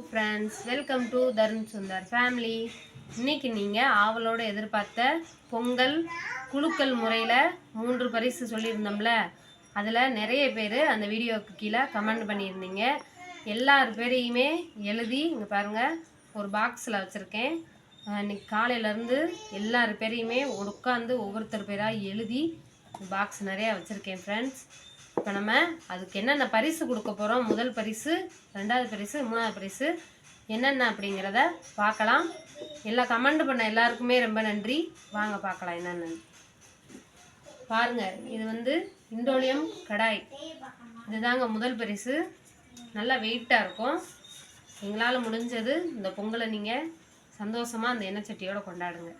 Friends, welcome to Tarun Sundar family. இன்றைக்கி நீங்கள் ஆவலோடு எதிர்பார்த்த பொங்கல் குலுக்கல் முறையில் 3 பரிசு சொல்லியிருந்தோம்ல, அதில் நிறைய பேர் அந்த வீடியோவுக்கு கீழே கமெண்ட் பண்ணியிருந்தீங்க. எல்லார் பேரையுமே எழுதி இங்கே பாருங்கள், ஒரு பாக்ஸில் வச்சுருக்கேன். இன்றைக்கி காலையிலேருந்து எல்லார் பேரையுமே உட்காந்து ஒவ்வொருத்தர் பேராக எழுதி பாக்ஸ் நிறையா வச்சுருக்கேன் ஃப்ரெண்ட்ஸ். இப்போ நம்ம அதுக்கு என்னென்ன பரிசு கொடுக்க போகிறோம், முதல் பரிசு, ரெண்டாவது பரிசு, மூணாவது பரிசு என்னென்ன அப்படிங்கிறத பார்க்கலாம். எல்லாம் கமெண்ட் பண்ண எல்லாருக்குமே ரொம்ப நன்றி. வாங்க பார்க்கலாம் என்னென்னு. பாருங்கள், இது இண்டோலியம் கடாய், இதுதாங்க முதல் பரிசு. நல்லா வெயிட்டாக இருக்கும். எங்களால் முடிஞ்சது இந்த பொங்கலை நீங்கள் சந்தோஷமாக அந்த எண்ணெய் சட்டியோடு கொண்டாடுங்க.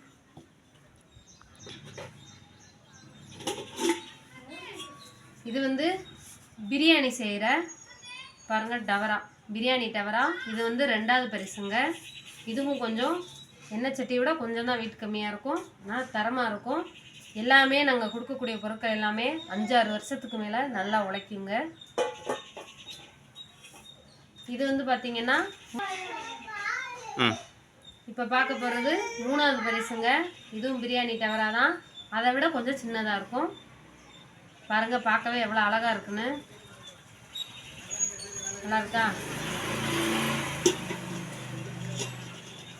இது பிரியாணி செய்கிற பாருங்கள் டவரா, பிரியாணி டவரா. இது ரெண்டாவது பரிசுங்க. இதுவும் கொஞ்சம் எண்ணெய் சட்டியை விட கொஞ்சம் தான் வெயிட் கம்மியாக இருக்கும், ஆனால் தரமாக இருக்கும். எல்லாமே நாங்கள் கொடுக்கக்கூடிய பொருட்கள் எல்லாமே 5-6 வருஷத்துக்கு மேலே நல்லா உழைக்குங்க. இது பார்த்திங்கன்னா இப்போ பார்க்க போகிறது மூணாவது பரிசுங்க. இதுவும் பிரியாணி டவரா தான், அதை விட கொஞ்சம் சின்னதாக இருக்கும். பாருங்க, பார்க்கவே எவ்வளோ அழகாக இருக்குன்னு. நல்லா இருக்கா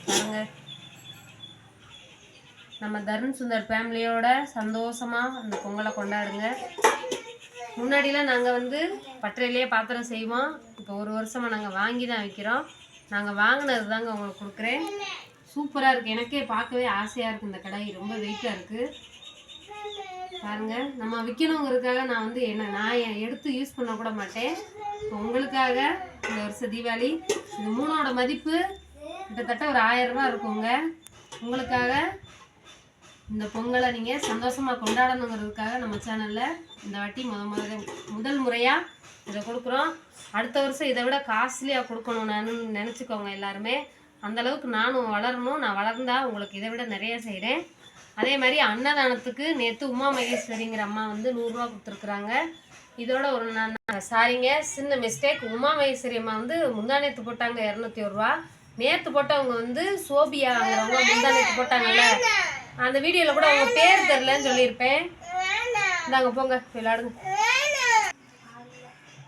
பாருங்க. நம்ம தருண் சுந்தர் ஃபேமிலியோட சந்தோஷமாக அந்த பொங்கலை கொண்டாடுங்க. முன்னாடிலாம் நாங்கள் பட்டறையிலே பாத்திரம் செய்வோம். இப்போ 1 வருஷமாக நாங்கள் வாங்கி தான் வைக்கிறோம். நாங்கள் வாங்கினது தாங்க உங்களுக்கு கொடுக்குறேன். சூப்பராக இருக்குது. எனக்கே பார்க்கவே ஆசையாக இருக்குது. இந்த கடாய் ரொம்ப வெயிட்டாக இருக்குது பாருங்க. நம்ம விற்கணுங்கிறதுக்காக நான் எடுத்து யூஸ் பண்ண கூட மாட்டேன். உங்களுக்காக இந்த வருஷம் தீபாவளி, இந்த 3ஓட மதிப்பு கிட்டத்தட்ட ஒரு 1000 ரூபா இருக்குங்க. உங்களுக்காக இந்த பொங்கலை நீங்கள் சந்தோஷமாக கொண்டாடணுங்கிறதுக்காக நம்ம சேனலில் இந்த வாட்டி முதல் முறையாக இதை கொடுக்குறோம். அடுத்த வருஷம் இதை விட காஸ்ட்லியாக கொடுக்கணும்னு நினச்சிக்கோங்க எல்லாருமே. அந்தளவுக்கு நானும் வளரணும். நான் வளர்ந்தா உங்களுக்கு இதை விட நிறைய செய்கிறேன். அதே மாதிரி அன்னதானத்துக்கு நேற்று உமா மகேஸ்வரிங்கிற அம்மா 100 ரூபா கொடுத்துருக்குறாங்க. இதோட ஒரு சாரிங்க, சின்ன மிஸ்டேக். உமா மகேஸ்வரி அம்மா முந்தானேத்து போட்டாங்க 201 ரூபா. நேற்று போட்டவங்க சோபியாங்கிறவங்க முந்தானேத்து போட்டாங்கல்ல, அந்த வீடியோவில் கூட அவங்க பேர் தெரிலன்னு சொல்லியிருப்பேன். இந்தாங்க போங்க விளையாடுங்க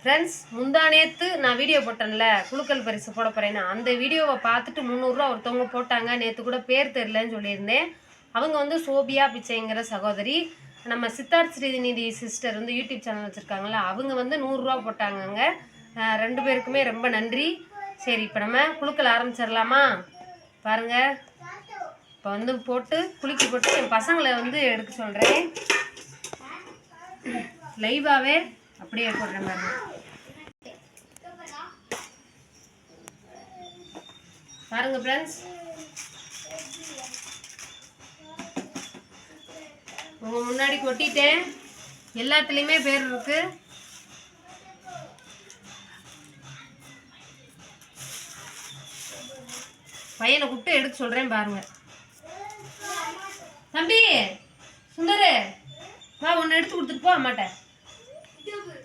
ஃப்ரெண்ட்ஸ். முந்தானேத்து நான் வீடியோ போட்டேன்ல, குலுக்கல் பரிசு போட போகிறேன்னு, அந்த வீடியோவை பார்த்துட்டு 300 ரூபா ஒருத்தவங்க போட்டாங்க. நேற்று கூட பேர் தெரிலன்னு சொல்லியிருந்தேன். அவங்க சோபியா பிச்சைங்கிற சகோதரி. நம்ம Siddharth Srinidhi sister YouTube channel வச்சுருக்காங்களா, அவங்க 100 ரூபா போட்டாங்கங்க. 2 பேருக்குமே ரொம்ப நன்றி. சரி, இப்போ நம்ம குலுக்கல் ஆரம்பிச்சிடலாமா? பாருங்கள், இப்போ போட்டு குலுக்கி போட்டு என் பசங்களை எடுக்க சொல்கிறேன். லைவாகவே அப்படியே போடுறேன் பாருங்க. பாருங்க ஃப்ரெண்ட்ஸ், உங்கள் முன்னாடி கொட்டிட்டேன். எல்லாத்துலேயுமே பேர் இருக்கு. பையனை கூப்பிட்டு எடுக்க சொல்கிறேன் பாருங்க. தம்பி சுந்தரு, வா, ஒன்று எடுத்து கொடுத்துட்டு போ அம்மாட்ட.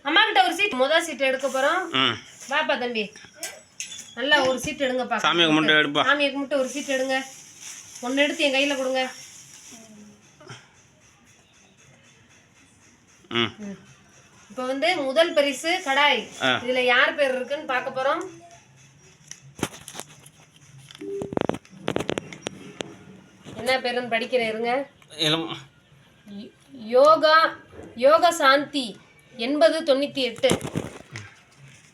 அம்மா கிட்ட ஒரு சீட், முதல் சீட் எடுக்க போகிறோம். வாப்பா தம்பி, நல்லா ஒரு சீட் எடுங்கப்பா. சாமியை கும்பிட்டு ஒரு சீட் எடுங்க. ஒன்று எடுத்து என் கையில் கொடுங்க. இப்போ முதல் பரிசு கடாய். இதுல யார் பேர் இருக்குன்னு பார்க்க போறோம். என்ன பேருன்னு படிக்கிறேன் இருங்க. யோகா சாந்தி 8098.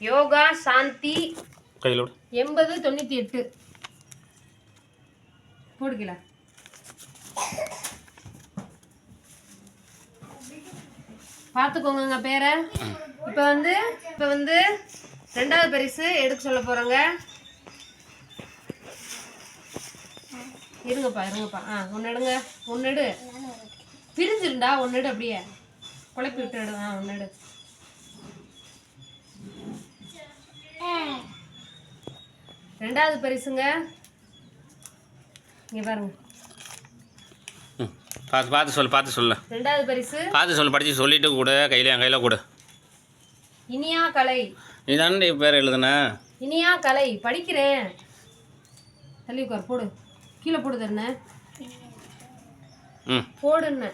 யோகா சாந்தி 8098 போடுக்கல. பார்த்துக்கோங்க பேரை. இப்போ ரெண்டாவது பரிசு எடுக்க சொல்ல போகிறோங்க. இருங்கப்பா. ஒன்று எடுங்க. ஒன்று எடு, பிரிஞ்சிருந்தா ஒன்று எடு, அப்படியே குழப்பி விட்டு எடு. ஒன்று எடு. ரெண்டாவது பரிசுங்க. இங்கே பாருங்க. பார்த்து சொல்லு. ரெண்டாவது பரிசு பார்த்து சொல்லு, படிச்சு சொல்லிட்டு கூட கையில் கூட. இனியா கலை. நீ தானே பேர் எழுதுன? இனியா கலை படிக்கிறேன். தள்ளி உட்கார், போடு, கீழே போடு தருணே, போடுன்னு.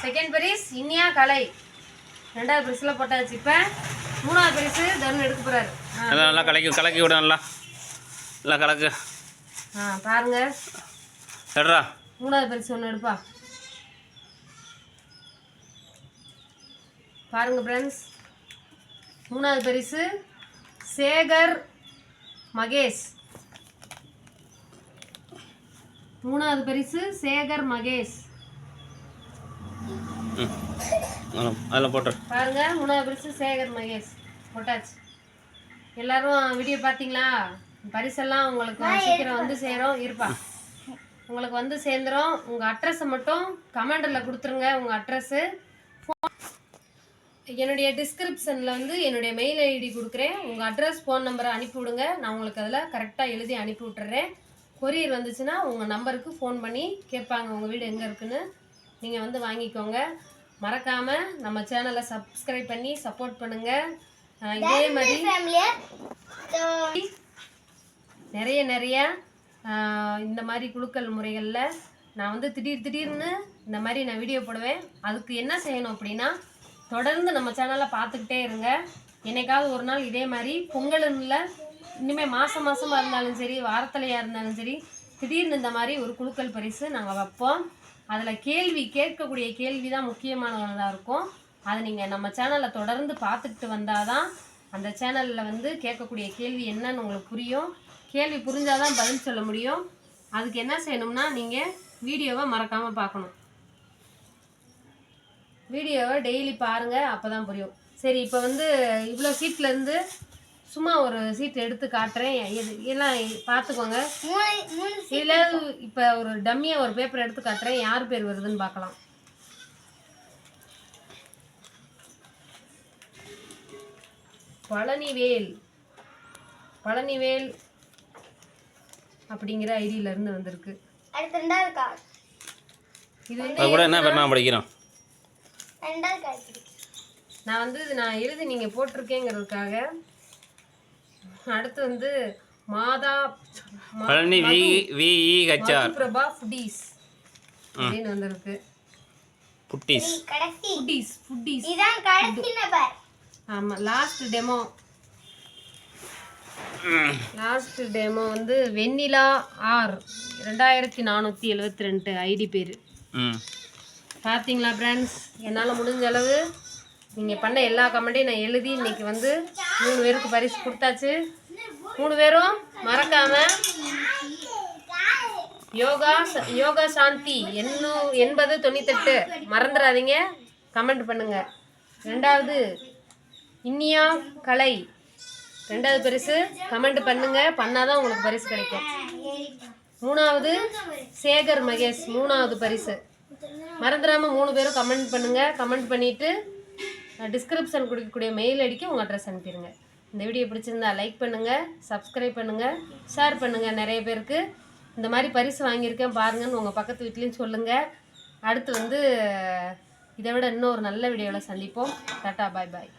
செகண்ட் பரிஸ் இனியா கலை, ரெண்டாவது பரிசுல போட்டாச்சு. இப்போ மூணாவது பரிசு தருண் எடுக்க போறாரு. நல்லா கலக்கி விட நல்லா கலக்கு. பாருங்க, எடுறா. மூணாவது பரிசு ஒன்று எடுப்பா. பாருங்க ஃப்ரெண்ட்ஸ், மூணாவது பரிசு சேகர் மகேஷ். மூணாவது பரிசு சேகர் மகேஷ். அதில் போட்டு பாருங்க, மூணாவது பரிசு சேகர் மகேஷ் போட்டாச்சு. எல்லாரும் வீடியோ பார்த்தீங்களா? பரிசெல்லாம் உங்களுக்கு சீக்கிரம் வந்து சேரும். இருப்பா, உங்களுக்கு வந்து சேர்ந்துடும். உங்கள் அட்ரஸை மட்டும் கமெண்டில் கொடுத்துருங்க. உங்கள் அட்ரஸ்ஸு என்னுடைய டிஸ்கிரிப்ஷனில் வந்து என்னுடைய மெயில் ஐடி கொடுக்குறேன். உங்கள் அட்ரஸ், ஃபோன் நம்பரை அனுப்பி விடுங்க. நான் உங்களுக்கு அதில் கரெக்டாக எழுதி அனுப்பி விட்டுறேன். கொரியர் வந்துச்சுன்னா உங்கள் நம்பருக்கு ஃபோன் பண்ணி கேட்பாங்க உங்கள் வீடு எங்கே இருக்குன்னு. நீங்கள் வந்து வாங்கிக்கோங்க. மறக்காமல் நம்ம சேனலை சப்ஸ்கிரைப் பண்ணி சப்போர்ட் பண்ணுங்கள். இதே மாதிரி நிறைய இந்த மாதிரி குலுக்கல் முறைகளில் நான் வந்து திடீர்னு இந்த மாதிரி நான் வீடியோ போடுவேன். அதுக்கு என்ன செய்யணும் அப்படின்னா, தொடர்ந்து நம்ம சேனலை பார்த்துக்கிட்டே இருங்க. என்னைக்காவது ஒரு நாள் இதே மாதிரி பொங்கலுன்னு இனிமேல் மாதமாக இருந்தாலும் சரி, வாரத்திலையாக இருந்தாலும் சரி, திடீர்னு இந்த மாதிரி ஒரு குலுக்கல் பரிசு நாங்கள் வைப்போம். அதில் கேட்கக்கூடிய கேள்வி தான் முக்கியமானதாக இருக்கும். அதை நீங்கள் நம்ம சேனலில் தொடர்ந்து பார்த்துக்கிட்டு வந்தால் தான் அந்த சேனலில் வந்து கேட்கக்கூடிய கேள்வி என்னன்னு உங்களுக்கு புரியும். கேள்வி புரிஞ்சால் தான் பதில் சொல்ல முடியும். அதுக்கு என்ன செய்யணும்னா, நீங்கள் வீடியோவை மறக்காமல் பார்க்கணும். வீடியோவை டெய்லி பாருங்கள், அப்போ தான் புரியும். சரி, இப்போ வந்து இவ்வளோ சீட்லேருந்து சும்மா ஒரு சீட் எடுத்து காட்டுறேன். எல்லாம் பார்த்துக்கோங்க. இதில் இப்போ ஒரு டம்மியாக ஒரு பேப்பர் எடுத்து காட்டுறேன். யார் பேர் வருதுன்னு பார்க்கலாம். பழனிவேல் அப்படிங்கிற ஐடியிலேருந்து வந்திருக்கு. இது வந்து என்ன பண்ண படிக்கிறோம். நான் வந்து நான் எழுதி நீங்கள் போட்டிருக்கேங்கிறதுக்காக. அடுத்து வந்து பழனி VEHR பிரபா ஃபுட்டீஸ் அப்படின்னு வந்திருக்கு. ஃபுட்டீஸ். ஆமாம், லாஸ்ட் டெமோ வந்து வெண்ணிலா R 2472 ஐடி பேர். பார்த்தீங்களா ஃப்ரெண்ட்ஸ்? என்னால் முடிஞ்ச அளவு நீங்கள் பண்ண எல்லா கமெண்ட்டையும் நான் எழுதி இன்னைக்கு வந்து 3 பேருக்கு பரிசு கொடுத்தாச்சு. 3 பேரும் மறக்காமல் யோகா சாந்தி 8098 மறந்துடாதீங்க, கமெண்ட் பண்ணுங்கள். ரெண்டாவது இனியா கலை, ரெண்டாவது பரிசு கமெண்ட் பண்ணுங்கள். பண்ணாதான் உங்களுக்கு பரிசு கிடைக்கும். மூணாவது சேகர் மகேஷ், மூணாவது பரிசு. மறந்துடாமல் 3 பேரும் கமெண்ட் பண்ணுங்கள். கமெண்ட் பண்ணிவிட்டு டிஸ்கிரிப்ஷன் கொடுக்கக்கூடிய மெயில் ஐடிக்கு உங்கள் அட்ரஸ் அனுப்பிடுங்க. இந்த வீடியோ பிடிச்சிருந்தா லைக் பண்ணுங்கள், சப்ஸ்கிரைப் பண்ணுங்கள், ஷேர் பண்ணுங்கள். நிறைய பேருக்கு இந்த மாதிரி பரிசு வாங்கியிருக்கேன் பாருங்கன்னு உங்கள் பக்கத்து வீட்லேயும் சொல்லுங்கள். அடுத்து வந்து இதை விட இன்னும் ஒரு நல்ல வீடியோவில் சந்திப்போம். டாட்டா, பாய் பாய்.